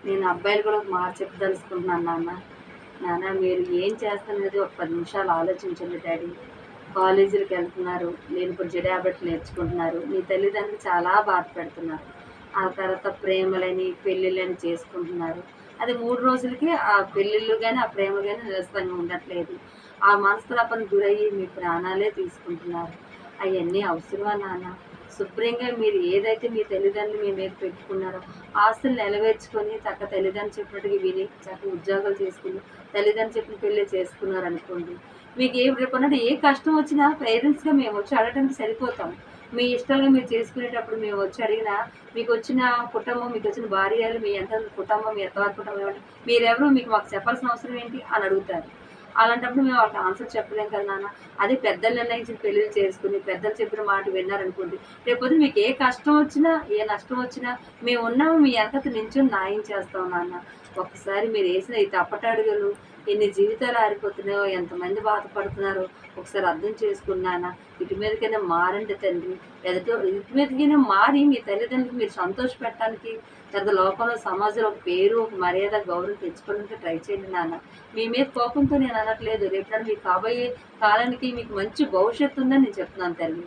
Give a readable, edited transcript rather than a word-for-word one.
నేను అబ్బాయిలు కూడా ఒక మాట చెప్పదలుచుకుంటున్నాను నాన్న. నాన్న మీరు ఏం చేస్తున్నది ఒక 10 నిమిషాలు ఆలోచించండి డాడీ. కాలేజీలకెళ్తున్నారు, లేనిపోని చెడు హ్యాబిట్లు నేర్చుకుంటున్నారు. మీ తల్లిదండ్రులు చాలా బాధ పెడుతున్నారు. ఆ తర్వాత ప్రేమలని, పెళ్ళిళ్ళని చేసుకుంటున్నారు. అది 3 రోజులకి ఆ పెళ్ళిళ్ళు గాని, ఆ ప్రేమ గాని నిరసనంగా ఉండట్లేదు. ఆ మనస్తాపానికి గురయ్యి మీ ప్రాణాలే తీసుకుంటున్నారు. అయన్నీ అవసరమా నాన్న? శుభ్రంగా మీరు ఏదైతే మీ తల్లిదండ్రులు మీ మీద పెట్టుకున్నారో, ఆస్తులు నెరవేర్చుకొని చక్కగా తల్లిదండ్రులు చెప్పినట్టుగా విని, చక్కగా ఉద్యోగాలు చేసుకొని, తల్లిదండ్రులు చెప్పిన పెళ్ళే చేసుకున్నారనుకోండి. మీకు రేపొన్నట ఏ కష్టం వచ్చినా పేరెంట్స్‌గా మేమొచ్చి అడగడానికి సరిపోతాం. మీ ఇష్టాలుగా మీరు చేసుకునేటప్పుడు మేమొచ్చి అడిగినా, మీకొచ్చిన కుటుంబం, మీకొచ్చిన భార్యలు, మీ ఎంత కుటుంబం, మీ అత్తవారి కుటుంబం ఏమంటే, మీరెవరు మీకు మాకు చెప్పాల్సిన అవసరం ఏంటి అని అడుగుతారు. అలాంటప్పుడు మేము వాళ్ళకి ఆన్సర్ చెప్పలేం కదా నాన్న. అదే పెద్దలు నిర్ణయించిన పెళ్ళిళ్ళు చేసుకొని, పెద్దలు చెప్పిన మాట విన్నారనుకోండి, రేపొద్దున మీకు ఏ కష్టం వచ్చినా, ఏ నష్టం వచ్చినా, మేమున్నాము మీ వెనకాతల నించొని న్యాయం చేస్తాం నాన్న. ఒక్కసారి మీరేసిన ఈ తప్పటడుగులు ఎన్ని జీవితాలు ఆరిపోతున్నాయో, ఎంతమంది బాధపడుతున్నారో ఒకసారి అర్థం చేసుకోండి నాన్న. ఇటు మీదకైనా మారండి తండ్రి. ఇటు మీదకైనా మారి మీ తల్లిదండ్రులకు మీరు సంతోషపెట్టడానికి, తర్వాత లోకంలో, సమాజంలో ఒక పేరు, ఒక మర్యాద, గౌరవం తెచ్చుకోవడానికి ట్రై చేయండి నాన్న. మీ మీద కోపంతో నేను అనట్లేదు. రేపటి మీకు కాబోయే కాలానికి మీకు మంచి భవిష్యత్తు ఉందని నేను చెప్తున్నాను తల్లి.